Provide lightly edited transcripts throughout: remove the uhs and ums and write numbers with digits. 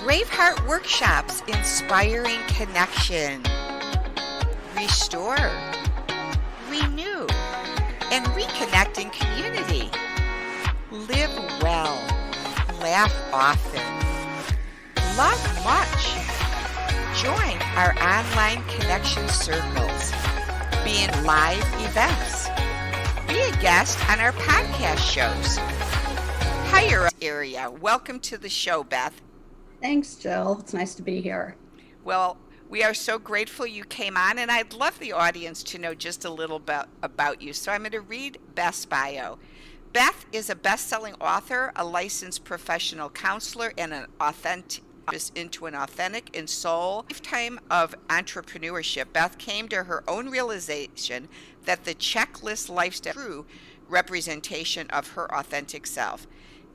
Braveheart Workshops, inspiring connection. Restore, renew, and reconnect in community. Live well, laugh often, love much. Join our online connection circles. Be in live events. Be a guest on our podcast shows. Higher area. Welcome to the show, Beth. Thanks, Jill. It's nice to be here. Well, we are so grateful you came on, and I'd love the audience to know just a little bit about you. So I'm going to read Beth's bio. Beth is a best-selling author, a licensed professional counselor, and an authentic and soul lifetime of entrepreneurship. Beth came to her own realization that the checklist lifestyle is a true representation of her authentic self.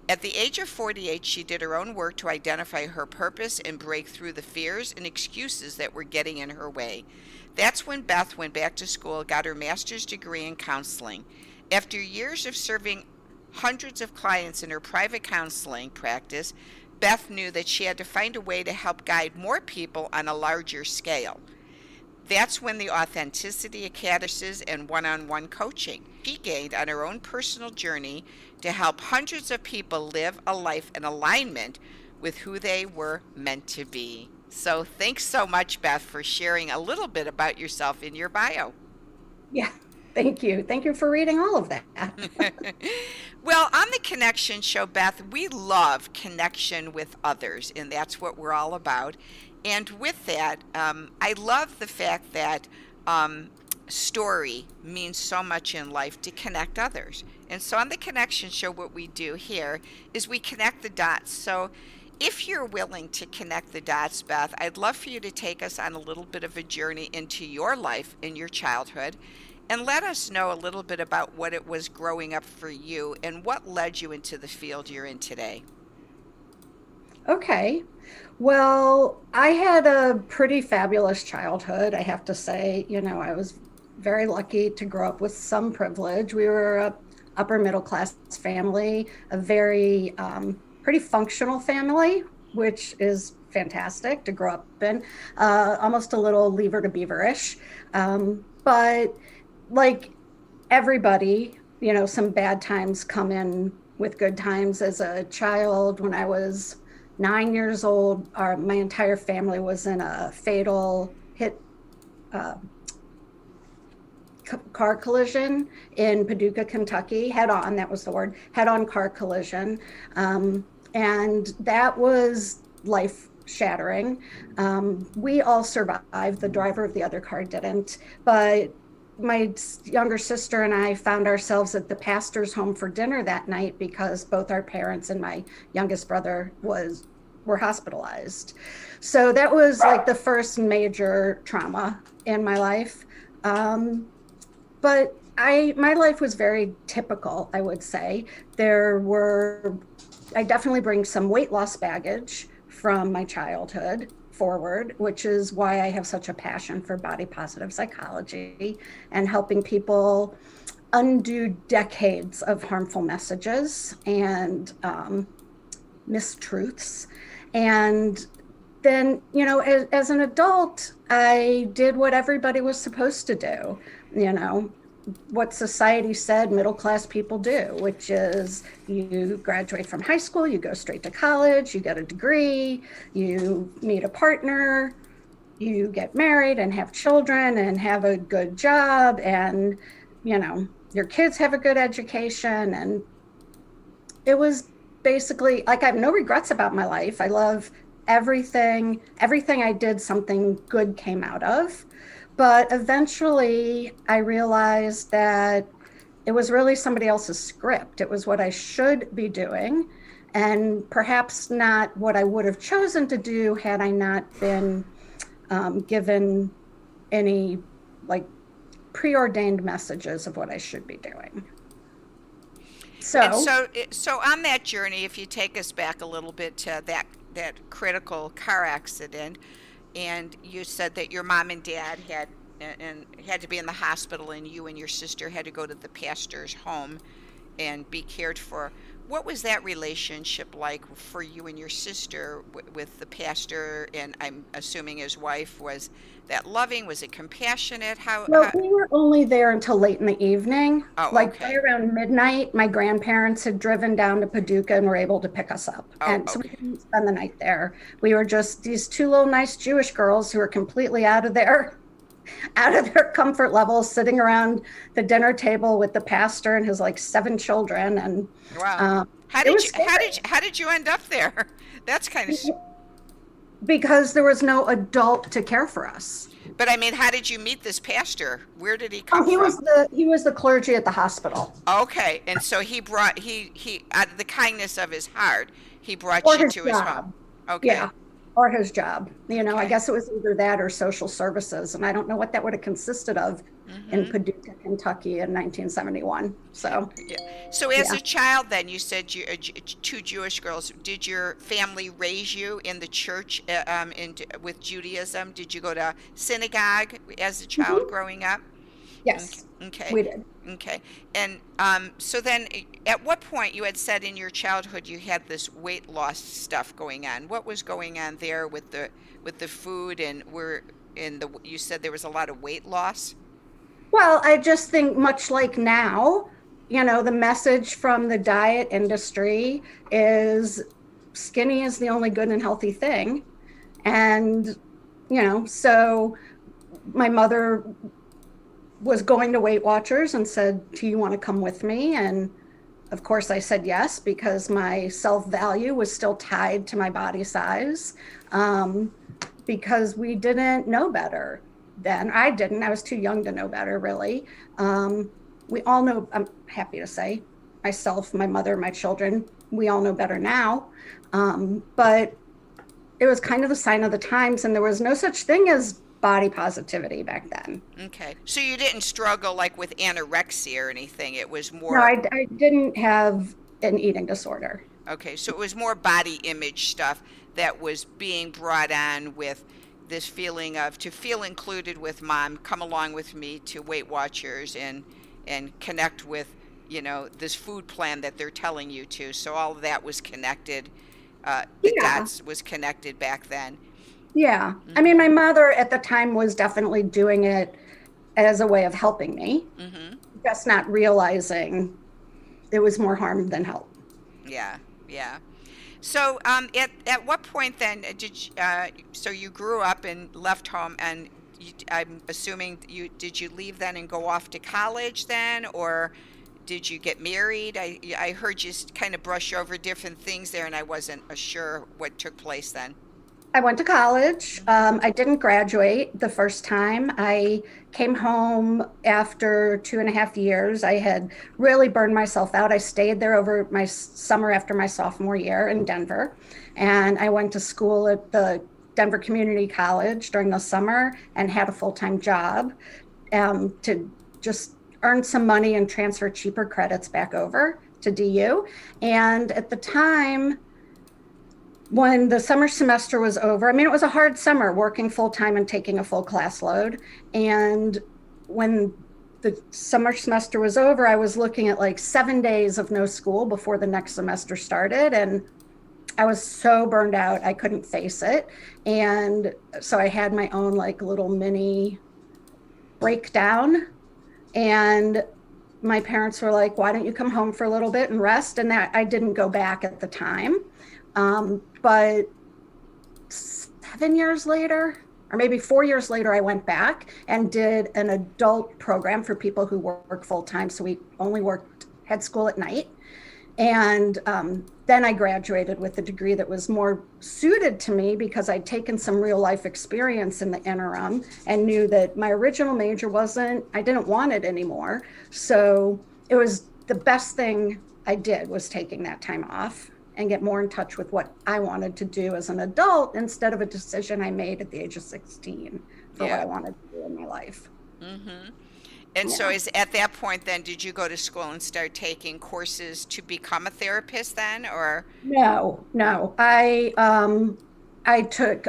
At the age of 48, she did her own work to identify her purpose and break through the fears and excuses that were getting in her way. That's when Beth went back to school, got her master's degree in counseling. After years of serving hundreds of clients in her private counseling practice, Beth knew that she had to find a way to help guide more people on a larger scale. That's when the authenticity of caddises and one-on-one coaching she gained on her own personal journey to help hundreds of people live a life in alignment with who they were meant to be. So thanks so much, Beth, for sharing a little bit about yourself in your bio. Yeah, thank you. Thank you for reading all of that. Well, on the Connection Show, Beth, we love connection with others, and that's what we're all about. And with that, I love the fact that story means so much in life to connect others. And so on the Connection Show, what we do here is we connect the dots. So if you're willing to connect the dots, Beth, I'd love for you to take us on a little bit of a journey into your life in your childhood and let us know a little bit about what it was growing up for you and what led you into the field you're in today. Okay. Well, I had a pretty fabulous childhood, I have to say. I was very lucky to grow up with some privilege. We were a upper middle class family, a very pretty functional family, which is fantastic to grow up in, almost a little Lever to Beaver-ish. But like everybody, some bad times come in with good times. As a child, when I was 9 years old, my entire family was in a fatal car collision in Paducah, Kentucky, head-on, that was the word, head-on car collision. And that was life-shattering. We all survived. The driver of the other car didn't. But my younger sister and I found ourselves at the pastor's home for dinner that night because both our parents and my youngest brother were hospitalized. So that was like the first major trauma in my life. But my life was very typical, I would say. I definitely bring some weight loss baggage from my childhood forward, which is why I have such a passion for body positive psychology and helping people undo decades of harmful messages and mistruths. And then, as an adult, I did what everybody was supposed to do, what society said middle class people do, which is you graduate from high school, you go straight to college, you get a degree, you meet a partner, you get married and have children and have a good job, and your kids have a good education. And it was basically like I have no regrets about my life. I love everything I did, something good came out of. But eventually I realized that it was really somebody else's script. It was what I should be doing, and perhaps not what I would have chosen to do had I not been given any preordained messages of what I should be doing. So on that journey, if you take us back a little bit to that critical car accident, and you said that your mom and dad had to be in the hospital, and you and your sister had to go to the pastor's home and be cared for. what was that relationship like for you and your sister with the pastor, and I'm assuming his wife? Was that loving? Was it compassionate? Well, we were only there until late in the evening. Oh, Like right okay. around midnight, my grandparents had driven down to Paducah and were able to pick us up. Oh, And so we okay. didn't spend the night there. We were just these two little nice Jewish girls who were completely out of their comfort level, sitting around the dinner table with the pastor and his like seven children. And Wow. um, it was scary How did you end up there? That's kind of, because there was no adult to care for us. but I mean, how did you meet this pastor? Where did he come from? He was the clergy at the hospital. Okay, and so he out of the kindness of his heart, he brought Or you his to his home. job. Okay, Yeah. Or his job. I okay. guess it was either that or social services. And I don't know what that would have consisted of in Mm-hmm. Paducah, Kentucky in 1971. So, Yeah. So as yeah. a child, then you said two Jewish girls. Did your family raise you in the church, with Judaism? Did you go to synagogue as a child Mhm. growing up? Okay. Yes, Okay. we did. Okay. And so then at what point you had said in your childhood you had this weight loss stuff going on? What was going on there with the food, and were in the you said there was a lot of weight loss? Well, I just think much like now, the message from the diet industry is skinny is the only good and healthy thing. And, so my mother was going to Weight Watchers and said, "Do you want to come with me?" And of course, I said yes because my self value was still tied to my body size, um, because we didn't know better then. I didn't. I was too young to know better, really. We all know, I'm happy to say, myself, my mother, my children, we all know better now. But it was kind of a sign of the times, and there was no such thing as body positivity back then. Okay. So you didn't struggle like with anorexia or anything. It was No, more I didn't have an eating disorder. okay. So it was more body image stuff that was being brought on with this feeling of to feel included with mom, come along with me to Weight Watchers and connect with, this food plan that they're telling you to. So all of that was connected. The Yeah, dots was connected back then. yeah. I mean, Hmm. my mother at the time was definitely doing it as a way of helping me, Hmm. just not realizing it was more harm than help. Yeah. Yeah. So, at what point then so you grew up and left home, and I'm assuming you leave then and go off to college then, or did you get married? I heard you kind of brush over different things there, and I wasn't sure what took place then. I went to college. Hmm. I didn't graduate the first time. I came home after 2.5 years. I had really burned myself out. I stayed there over my summer after my sophomore year in Denver. And I went to school at the Denver Community College during the summer and had a full time job, to just earn some money and transfer cheaper credits back over to DU. And at the time, when the summer semester was over, I mean, it was a hard summer working full time and taking a full class load. And when the summer semester was over, I was looking at like 7 days of no school before the next semester started. And I was so burned out, I couldn't face it. And so I had my own like little mini breakdown. And my parents were like, "Why don't you come home for a little bit and rest?" And that I didn't go back at the time. But 7 years later, or maybe 4 years later, I went back and did an adult program for people who work full time. So we only had school at night. And then I graduated with a degree that was more suited to me because I'd taken some real life experience in the interim and knew that my original major I didn't want it anymore. So it was the best thing I did was taking that time off and get more in touch with what I wanted to do as an adult instead of a decision I made at the age of 16 for what I Yeah. wanted to do in my life. Hmm. And so Yeah. is at that point then, did you go to school and start taking courses to become a therapist then, or? No, no. I took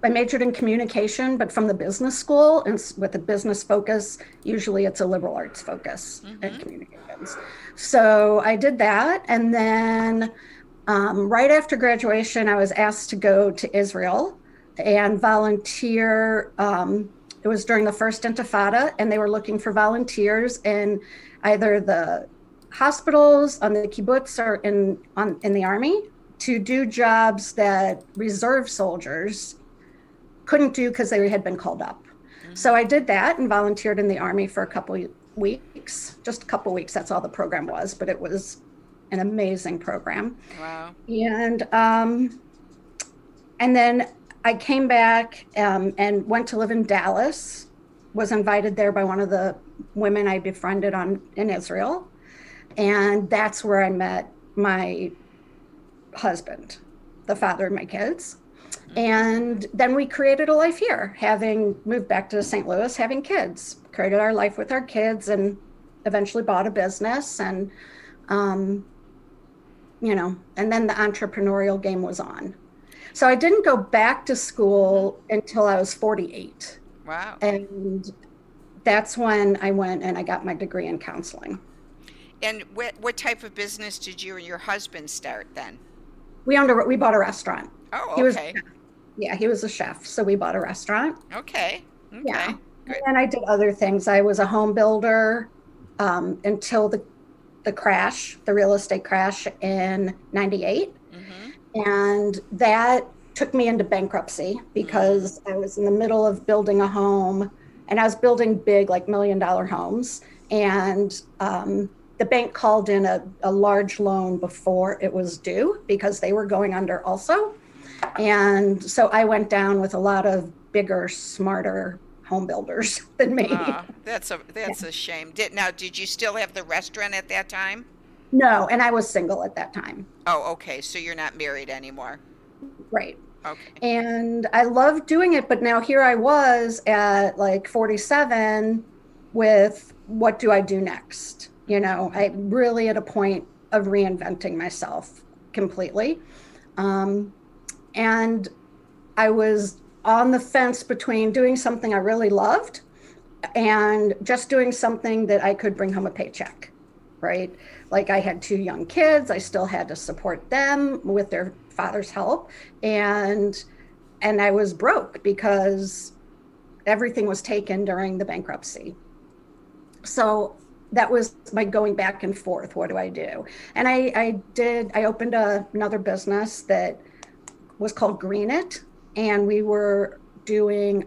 I majored in communication, but from the business school, and with a business focus, usually it's a liberal arts focus in communications. So I did that. And then right after graduation, I was asked to go to Israel and volunteer. It was during the first Intifada, and they were looking for volunteers in either the hospitals, on the kibbutz, or in the army to do jobs that reserve soldiers couldn't do because they had been called up. So I did that and volunteered in the army for a couple weeks, just a couple weeks. That's all the program was, but it was an amazing program. Wow. And then I came back and went to live in Dallas, was invited there by one of the women I befriended in Israel. And that's where I met my husband, the father of my kids. And then we created a life here, having moved back to St. Louis, having kids, created our life with our kids, and eventually bought a business. And, and then the entrepreneurial game was on. So I didn't go back to school until I was 48. Wow. And that's when I went and I got my degree in counseling. And what type of business did you and your husband start then? We bought a restaurant. Oh, okay. He was a chef. So we bought a restaurant. Okay. Yeah. Good. And I did other things. I was a home builder until the crash, the real estate crash in 98. And that took me into bankruptcy because I was in the middle of building a home, and I was building big, like $1 million homes. And the bank called in a large loan before it was due because they were going under also. And so I went down with a lot of bigger, smarter home builders than me. That's a shame. Did you still have the restaurant at that time? No, and I was single at that time. Oh, okay. So you're not married anymore. Right. Okay. And I loved doing it, but now here I was at like 47 with what do I do next? I really at a point of reinventing myself completely. And I was on the fence between doing something I really loved and just doing something that I could bring home a paycheck, right? Like I had 2 young kids. I still had to support them with their father's help. And I was broke because everything was taken during the bankruptcy. So that was my going back and forth. What do I do? And I opened another business that was called Green It. And we were doing,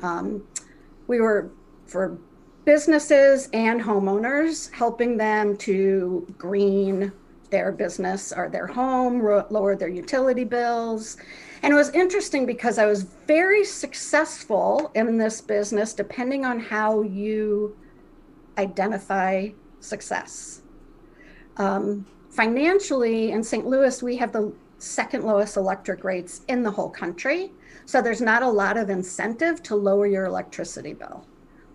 for businesses and homeowners, helping them to green their business or their home, lower their utility bills. And it was interesting because I was very successful in this business, depending on how you identify success. Financially, in St. Louis, we have the second lowest electric rates in the whole country. So there's not a lot of incentive to lower your electricity bill.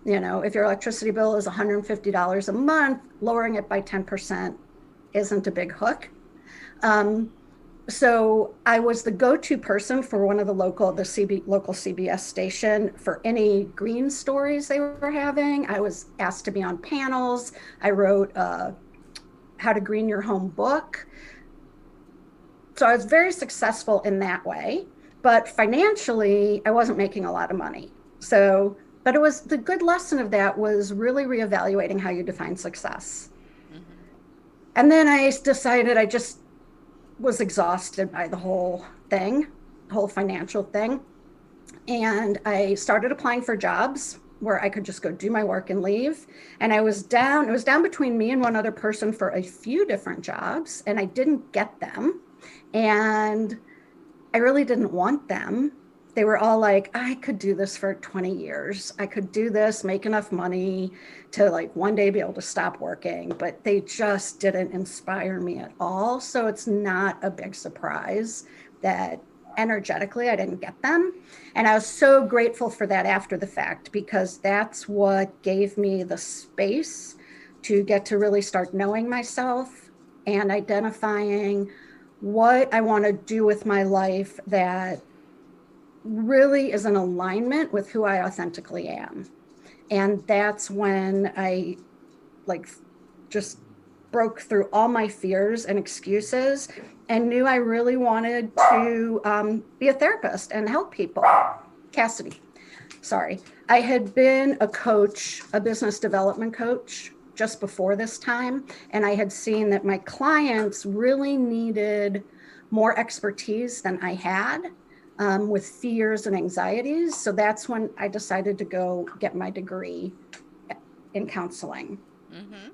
If your electricity bill is $150 a month, lowering it by 10% isn't a big hook. So I was the go-to person for one of the local CBS station for any green stories they were having. I was asked to be on panels. I wrote How to Green Your Home book. So I was very successful in that way, but financially, I wasn't making a lot of money. But it was the good lesson of that was really reevaluating how you define success. And then I decided I just was exhausted by the whole financial thing. And I started applying for jobs where I could just go do my work and leave. And it was down between me and one other person for a few different jobs, and I didn't get them. And I really didn't want them. They were all like, I could do this for 20 years. I could do this, make enough money to like one day be able to stop working, but they just didn't inspire me at all. So it's not a big surprise that energetically I didn't get them. And I was so grateful for that after the fact, because that's what gave me the space to get to really start knowing myself and identifying what I want to do with my life that really is in alignment with who I authentically am. And that's when I like just broke through all my fears and excuses and knew I really wanted to be a therapist and help people. Cassidy, sorry. I had been a coach, a business development coach, just before this time, and I had seen that my clients really needed more expertise than I had with fears and anxieties. So that's when I decided to go get my degree in counseling. Mm-hmm.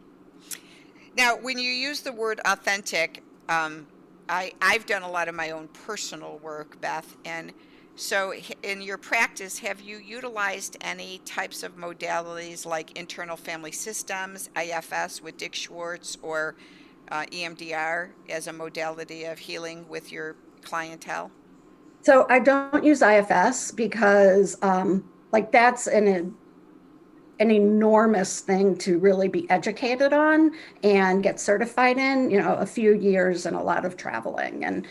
Now, when you use the word authentic, I've done a lot of my own personal work, Beth, and so in your practice, have you utilized any types of modalities like internal family systems, IFS with Dick Schwartz, or EMDR as a modality of healing with your clientele? So I don't use IFS because like that's an enormous thing to really be educated on and get certified in, a few years and a lot of traveling. And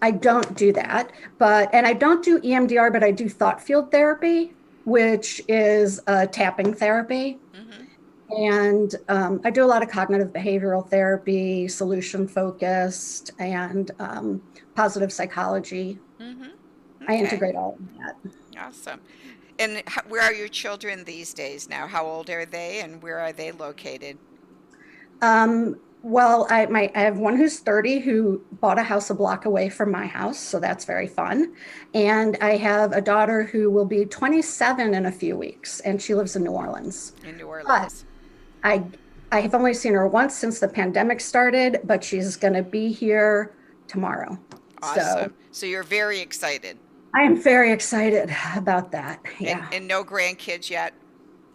I don't do that, and I don't do EMDR, but I do thought field therapy, which is tapping therapy. Mm-hmm. And I do a lot of cognitive behavioral therapy, solution focused, and positive psychology. Mm-hmm. I Okay. integrate all of that. Awesome. And where are your children these days now? How old are they and where are they located? Well, I have one who's 30 who bought a house a block away from my house, so that's very fun. And I have a daughter who will be 27 in a few weeks, and she lives in New Orleans. In New But Orleans. I I have only seen her once since the pandemic started, but she's going to be here tomorrow. So Awesome. So you're very excited. I am very excited about that. And Yeah. no grandkids yet?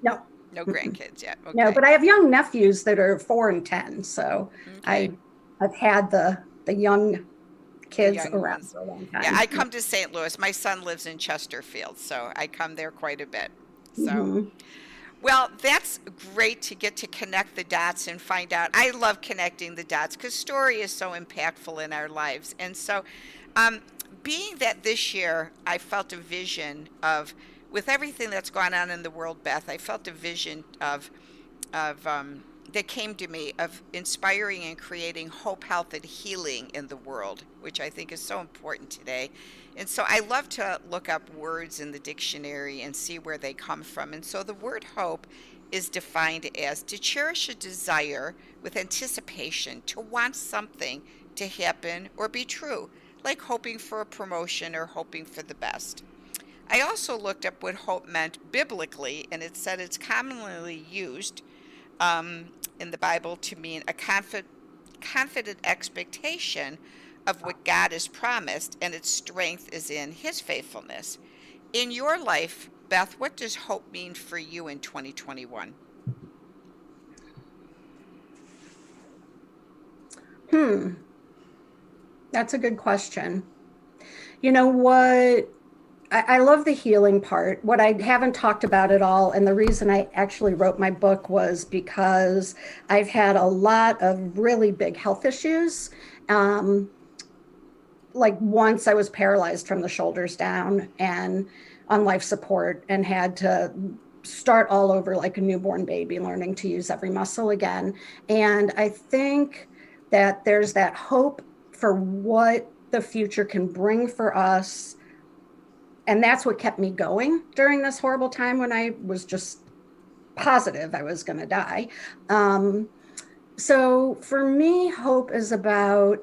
No, No mm-mm. grandkids yet. No, Okay. but I have young nephews that are 4 and 10. So Okay. I I've had the young The kids young around ones. for a long Yeah, I time. Yeah. come to St. Louis. My son lives in Chesterfield, so I come there quite a bit. So, Hmm. well, that's great to get to connect the dots and find out. I love connecting the dots because story is so impactful in our lives. And so, um, being that this year I felt a vision of, with everything that's gone on in the world, Beth, I felt a vision of that came to me of inspiring and creating hope, health, and healing in the world, which I think is so important today. And so I love to look up words in the dictionary and see where they come from. And so the word hope is defined as to cherish a desire with anticipation, to want something to happen or be true, like hoping for a promotion or hoping for the best. I also looked up what hope meant biblically, and it said it's commonly used in the Bible to mean a confident expectation of what God has promised, and its strength is in His faithfulness. In your life, Beth, what does hope mean for you in 2021? Hmm. That's a good question. You know what? I love the healing part. What I haven't talked about at all, and the reason I actually wrote my book was because I've had a lot of really big health issues. Um, like once I was paralyzed from the shoulders down and on life support and had to start all over like a newborn baby, learning to use every muscle again. And I think that there's that hope for what the future can bring for us. And that's what kept me going during this horrible time when I was just positive I was going to die. Um, so for me, hope is about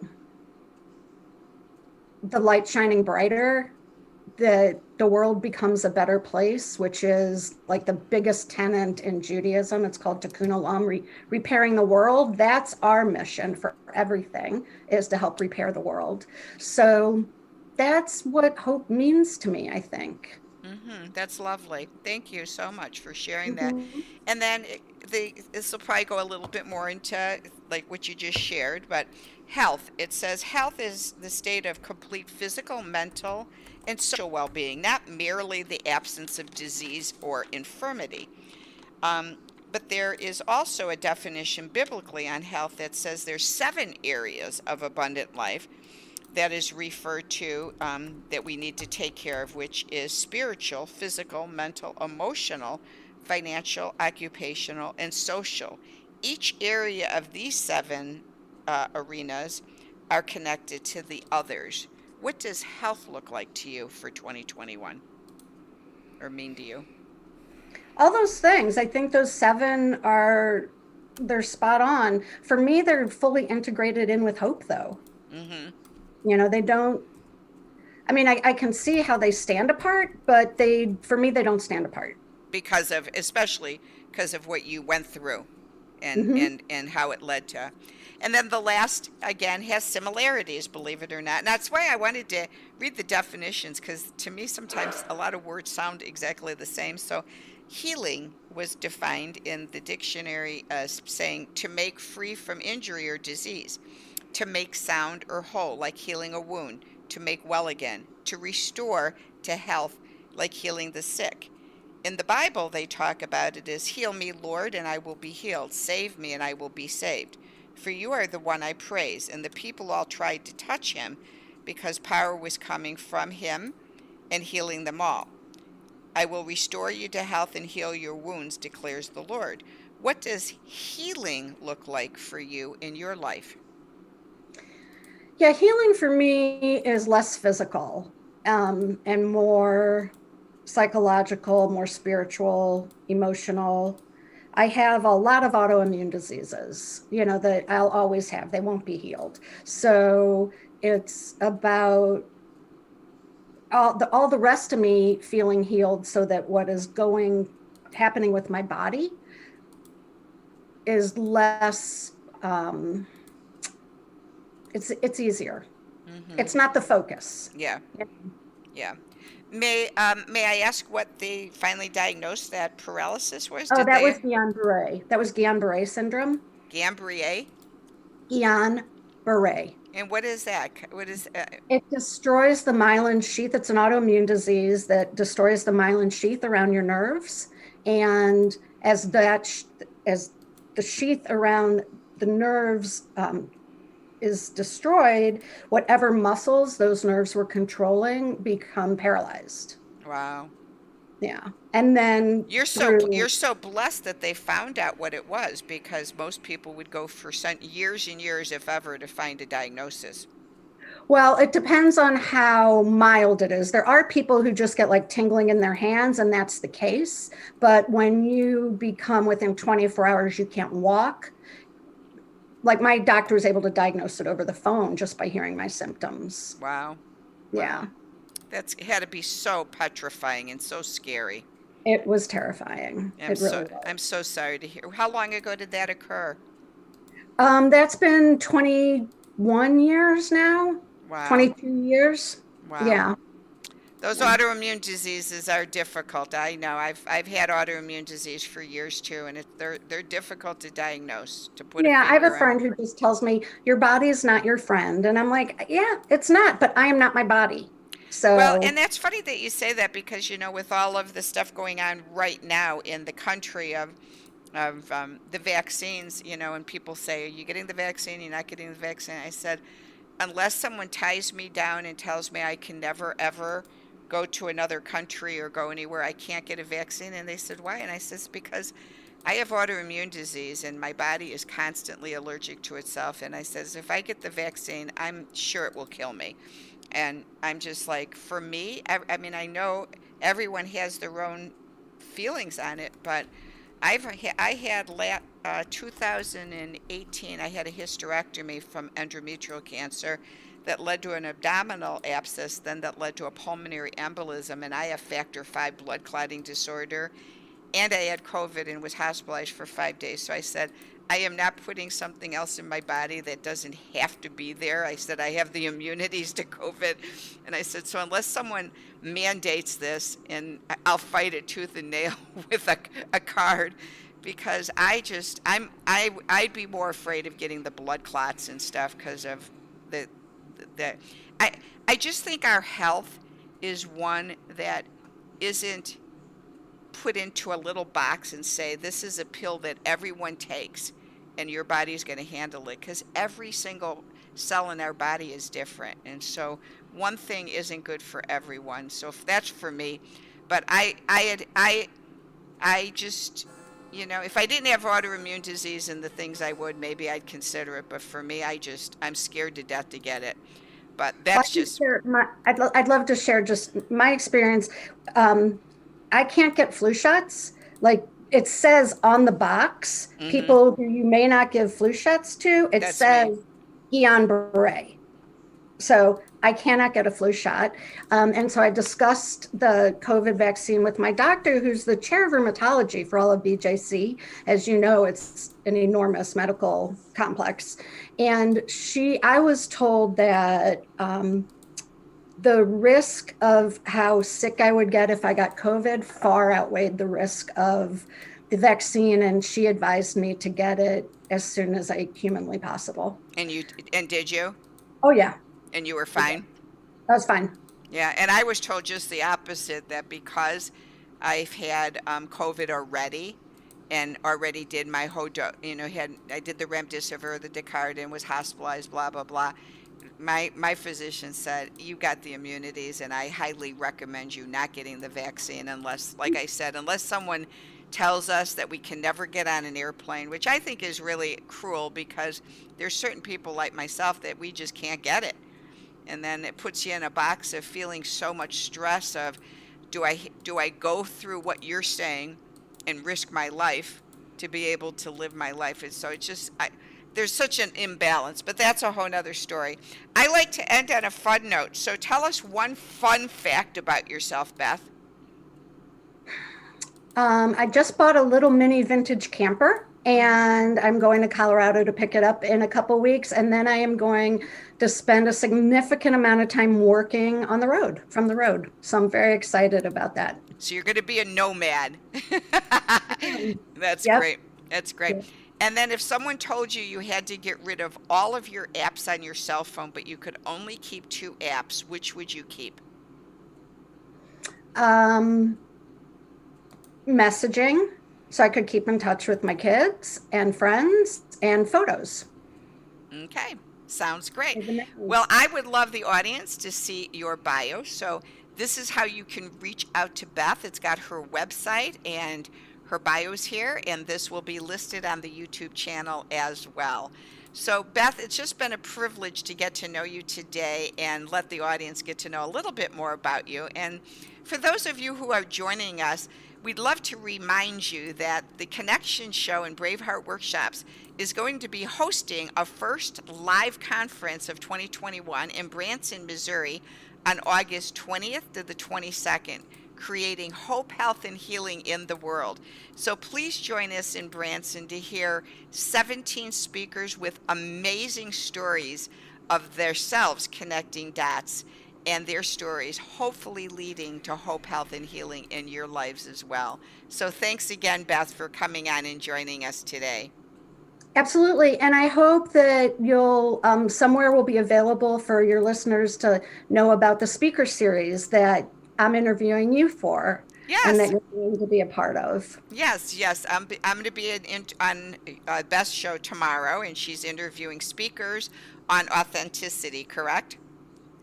the light shining brighter, that the world becomes a better place, which is like the biggest tenet in Judaism. It's called Tikkun Olam, repairing the world. That's our mission for everything, is to help repair the world. So that's what hope means to me, I think. That's lovely. Thank you so much for sharing that. Mhm. And then this will probably go a little bit more into like what you just shared, but health. It says health is the state of complete physical, mental, and social well-being, not merely the absence of disease or infirmity. Um, but there is also a definition biblically on health that says there's 7 areas of abundant life that is referred to that we need to take care of, which is spiritual, physical, mental, emotional, financial, occupational, and social. Each area of these seven arenas are connected to the others. What does health look like to you for 2021 or mean to you? All those things, I think those seven are, they're spot on. For me, they're fully integrated in with hope, though. Mm-hmm. They don't, I mean, I can see how they stand apart, but for me, they don't stand apart. Because of, especially because of what you went through and Hmm. and how it led to. And then the last again has similarities, believe it or not. And that's why I wanted to read the definitions, because to me sometimes a lot of words sound exactly the same. So healing was defined in the dictionary as saying to make free from injury or disease, to make sound or whole, like healing a wound, to make well again, to restore to health, like healing the sick. In the Bible, they talk about it as heal me, Lord, and I will be healed. Save me, and I will be saved. For you are the one I praise. And the people all tried to touch him because power was coming from him and healing them all. I will restore you to health and heal your wounds, declares the Lord. What does healing look like for you in your life? Yeah, healing for me is less physical, and more psychological, more spiritual, emotional. I have a lot of autoimmune diseases, that I'll always have. They won't be healed. So it's about all the rest of me feeling healed, so that what is happening with my body is less. It's easier. Mm-hmm. It's not the focus. Yeah, yeah. May I ask what they finally diagnosed that paralysis was? Oh, Did that was they Guillain-Barre. That was Guillain-Barre syndrome. Guillain-Barre? Guillain-Barre. And what is that? What is It destroys the myelin sheath. It's an autoimmune disease that destroys the myelin sheath around your nerves. And as the sheath around the nerves is destroyed, whatever muscles those nerves were controlling become paralyzed. wow. Yeah. And then through, You're so blessed that they found out what it was, because most people would go for years and years, if ever, to find a diagnosis. well, it depends on how mild it is. There are people who just get like tingling in their hands, and that's the case. But when you become within 24 hours, you can't walk. Like my doctor was able to diagnose it over the phone just by hearing my symptoms. Wow. Yeah, Wow. That's had to be so petrifying and so scary. it was terrifying. It really was. I'm so sorry to hear. How long ago did that occur? That's been 21 years now, Wow. 22 years. Wow. Yeah. Those autoimmune diseases are difficult. I know. I've had autoimmune disease for years too, and they're difficult to diagnose, to put a Yeah, I have a finger on. friend who just tells me your body is not your friend. And I'm like, yeah, it's not, but I am not my body. Well, So, and that's funny that you say that, because with all of the stuff going on right now in the country of the vaccines, and people say, "Are you getting the vaccine? You're not getting the vaccine." I said, unless someone ties me down and tells me I can never ever go to another country or go anywhere, I can't get a vaccine. And they said, why? And I said, it's because I have autoimmune disease and my body is constantly allergic to itself. And I says, if I get the vaccine, I'm sure it will kill me. And I'm just like, for me, I mean, I know everyone has their own feelings on it, but I had 2018, I had a hysterectomy from endometrial cancer that led to an abdominal abscess, then that led to a pulmonary embolism, and I have factor V blood clotting disorder, and I had COVID and was hospitalized for 5 days. So I said, I am not putting something else in my body that doesn't have to be there. I said, I have the immunities to COVID. And I said, so unless someone mandates this, and I'll fight it tooth and nail with a card, because I'd be more afraid of getting the blood clots and stuff because of the I I just think our health is one that isn't put into a little box and say, this is a pill that everyone takes and your body's going to handle it, because every single cell in our body is different. And so one thing isn't good for everyone. So that's for me. But I just, if I didn't have autoimmune disease and the things I would, maybe I'd consider it. But for me, I'm scared to death to get it. But that's just. I'd love to share just my experience. I can't get flu shots. Like it says on the box, people who you may not give flu shots to, it says Guillain-Barre. So I cannot get a flu shot. And so I discussed the COVID vaccine with my doctor, who's the chair of rheumatology for all of BJC. As you know, it's an enormous medical complex. And I was told that the risk of how sick I would get if I got COVID far outweighed the risk of the vaccine. And she advised me to get it as soon as humanly possible. And did you? Oh, yeah. And you were fine? I was fine. Yeah, and I was told just the opposite, that because I've had COVID already and already did my whole, I did the remdesivir, the Dicardin, was hospitalized, blah, blah, blah. My physician said, you got the immunities, and I highly recommend you not getting the vaccine unless, like I said, unless someone tells us that we can never get on an airplane, which I think is really cruel, because there's certain people like myself that we just can't get it. And then it puts you in a box of feeling so much stress of, do I go through what you're saying and risk my life to be able to live my life? And so it's just, there's such an imbalance, but that's a whole nother story. I like to end on a fun note. So tell us one fun fact about yourself, Beth. I just bought a little mini vintage camper, and I'm going to Colorado to pick it up in a couple weeks. And then I am going to spend a significant amount of time working on the road, from the road. So I'm very excited about that. So you're going to be a nomad. That's Yep. great. That's great. Yep. And then if someone told you you had to get rid of all of your apps on your cell phone, but you could only keep 2 apps, which would you keep? Messaging, so I could keep in touch with my kids and friends, and photos. Okay, sounds great. Well, I would love the audience to see your bio. So this is how you can reach out to Beth. It's got her website and her bio's here, and this will be listed on the YouTube channel as well. So Beth, it's just been a privilege to get to know you today and let the audience get to know a little bit more about you. And for those of you who are joining us, we'd love to remind you that the Connection Show and Braveheart Workshops is going to be hosting a first live conference of 2021 in Branson, Missouri on August 20th to the 22nd, creating hope, health, and healing in the world. So please join us in Branson to hear 17 speakers with amazing stories of themselves connecting dots, and their stories hopefully leading to hope, health, and healing in your lives as well. So thanks again, Beth, for coming on and joining us today. Absolutely. And I hope that you'll, somewhere will be available for your listeners to know about the speaker series that I'm interviewing you for. Yes. And that you're going to be a part of. Yes. I'm going to be on Beth's show tomorrow, and she's interviewing speakers on authenticity, correct?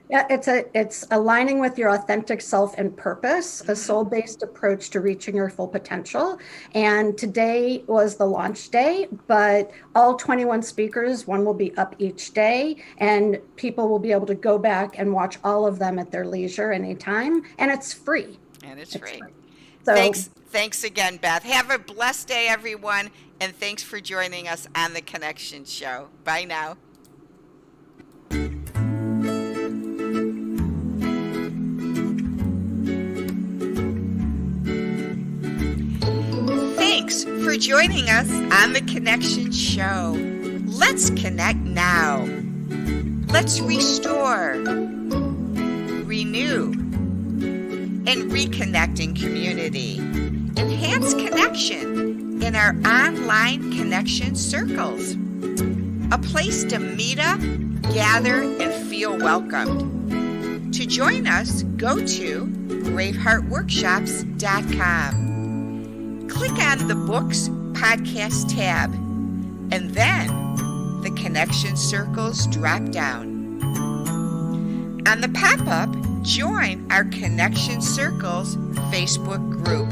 Yeah, it's aligning with your authentic self and purpose, a soul-based approach to reaching your full potential. And today was the launch day, but all 21 speakers, one will be up each day, and people will be able to go back and watch all of them at their leisure anytime, and it's free. And it's free. So, thanks again, Beth. Have a blessed day, everyone, and thanks for joining us on the Connection Show. Bye now. Thanks for joining us on the Connection Show. Let's connect now. Let's restore, renew, and reconnect in community. Enhance connection in our online connection circles. A place to meet up, gather, and feel welcomed. To join us, go to braveheartworkshops.com. Click on the Books Podcast tab, and then the Connection Circles drop-down. On the pop-up, join our Connection Circles Facebook group.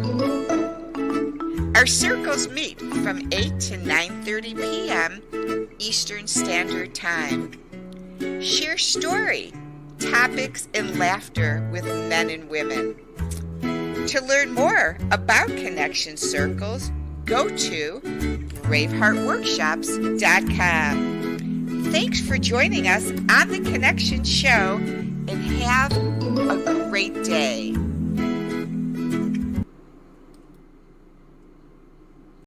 Our circles meet from 8 to 9:30 p.m. Eastern Standard Time. Share story, topics, and laughter with men and women. To learn more about Connection Circles, go to braveheartworkshops.com. Thanks for joining us on the Connection Show, and have a great day.